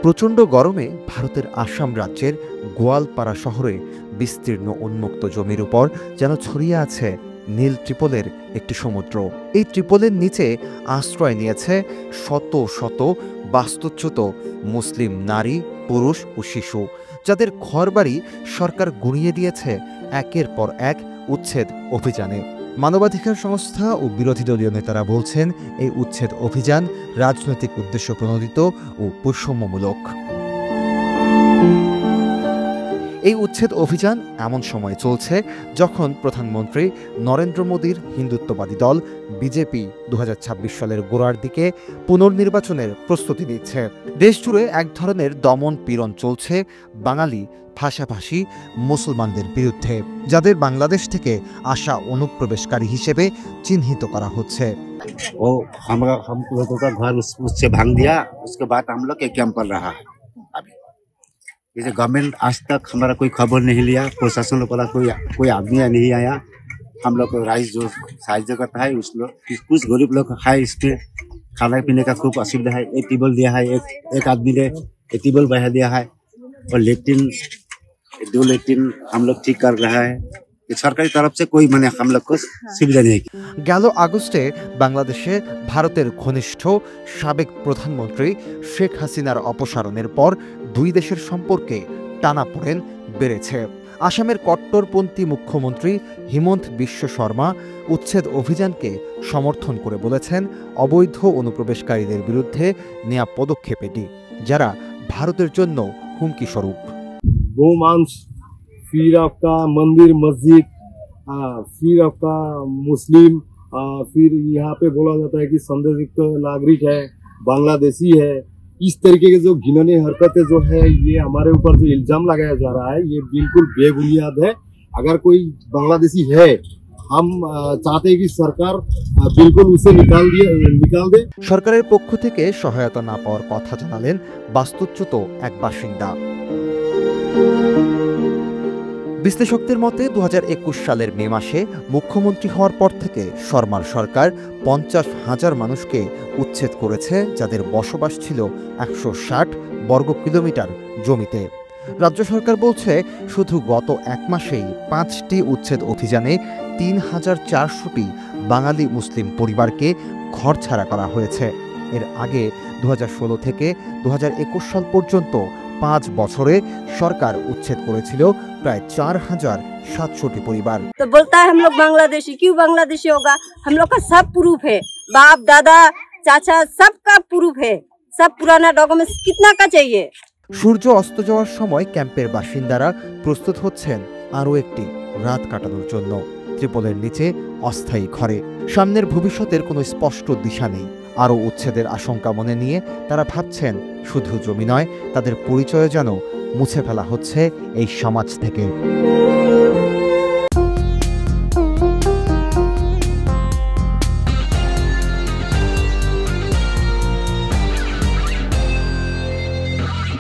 প্রচণ্ড গরমে ভারতের আসাম রাজ্যের গোয়ালপাড়া শহরে বিস্তীর্ণ উন্মুক্ত জমির উপর যেন ছড়িয়ে আছে নীল ত্রিপলের একটি সমুদ্র। এই ত্রিপলের নিচে আশ্রয় নিয়েছে শত শত বাস্তুচ্যুত মুসলিম নারী, পুরুষ ও শিশু, যাদের ঘরবাড়ি সরকার গুঁড়িয়ে দিয়েছে একের পর এক উচ্ছেদ অভিযানে। মানবাধিকার সংস্থা ও বিরোধী দলীয় নেতারা বলছেন, এই উচ্ছেদ অভিযান রাজনৈতিক উদ্দেশ্য প্রণোদিত ও বৈষম্যমূলক। এই উচ্ছেদ অভিযান এমন সময় চলছে যখন প্রধানমন্ত্রী নরেন্দ্র মোদীর হিন্দুত্ববাদী দল বিজেপি 2026 সালের গোড়ার দিকে পুনর্নির্বাচনের প্রস্তুতি নিচ্ছে। দেশজুড়ে এক ধরনের দমন পীড়ন চলছে বাঙালি ভাষাভাষী মুসলমানদের বিরুদ্ধে, যাদের বাংলাদেশ থেকে আসা অনুপ্রবেশকারী হিসেবে চিহ্নিত করা হচ্ছে। वो हम लोगों का घर उससे भांग दिया, उसके बाद हम लोग कैंप कर रहा है। अभी जैसे गवर्नमेंट आज तक हमारा कोई खबर नहीं लिया, प्रशासन वाला कोई आदमी नहीं आया। हम लोग को राइस जो साहाଯ୍य करता है उस लोग कुछ गरीब लोग है, इसके खाने पीने का खूब असुविधा है। एक टेबल दिया है, एक आदमी ने एक टेबल बढ़ा दिया है, और लेट्रिन 2 लेट्रिन हम लोग ठीक कर रहा है। সরকারি তরফ থেকে कोई মানে हम लोग को সুবিধা নেই। গেল আগস্টে বাংলাদেশে ভারতের ঘনিষ্ঠ সাবেক প্রধানমন্ত্রী শেখ হাসিনার অপসারণের পর দুই দেশের সম্পর্কে টানাপোড়েন বেড়েছে। আসামের কট্টরপন্থী মুখ্যমন্ত্রী হিমন্ত বিশ্ব শর্মা উচ্ছেদ অভিযানকে সমর্থন করে বলেছেন, অবৈধ অনুপ্রবেশকারীদের বিরুদ্ধে নেওয়া পদক্ষেপ এটি, যারা ভারতের জন্য হুমকি স্বরূপ। फिर आपका मंदिर मस्जिद, फिर आपका मुस्लिम, फिर यहाँ पे बोला जाता है कि संदेहयुक्त नागरिक है, बांग्लादेशी है। इस तरीके के जो घिनौनी हरकतें जो है, ये हमारे ऊपर जो इल्जाम लगाया जा रहा है, ये बिल्कुल बेबुनियाद है। अगर कोई बांग्लादेशी है, हम चाहते हैं कि सरकार बिल्कुल उसे निकाल दे। সরকারের পক্ষ থেকে সহায়তা না পাওয়ার কথা জানালেন বাস্তুচ্যুত এক বাসিন্দা। বিশ্লেষকদের মতে 2021 সালের মে মাসে মুখ্যমন্ত্রী হওয়ার পর থেকে শর্মার সরকার 50,000 মানুষকে উচ্ছেদ করেছে, যাদের বসবাস ছিল 160 বর্গ কিলোমিটার জমিতে। রাজ্য সরকার বলছে, শুধু গত এক মাসেই 5টি উচ্ছেদ অভিযানে 3,400টি বাঙালি মুসলিম পরিবারকে ঘরছাড়া করা হয়েছে। এর আগে 2016 থেকে 2021 সাল পর্যন্ত 5 বছরে সরকার উচ্ছেদ করেছিল প্রায় 4,700টি परिवार। तो बोलता है हम लोग बांग्लादेशी, क्यों बांग्लादेशी होगा? हम लोग का सब प्रूफ है, बाप दादा चाचा सबका प्रूफ है, सब पुराना डॉक्यूमेंट्स कितना का चाहिए। সূর্য অস্ত যাওয়ার সময় ক্যাম্পের বাসিন্দারা প্রস্তুত হচ্ছেন আরও একটি রাত কাটানোর জন্য ত্রিপলের নিচে অস্থায়ী ঘরে। সামনের ভবিষ্যতের কোনো স্পষ্ট দিশা নেই। আরও উচ্ছেদের আশঙ্কা মনে নিয়ে তারা ভাবছেন, শুধু জমি নয়, তাদের পরিচয় যেন মুছে ফেলা হচ্ছে এই সমাজ থেকে।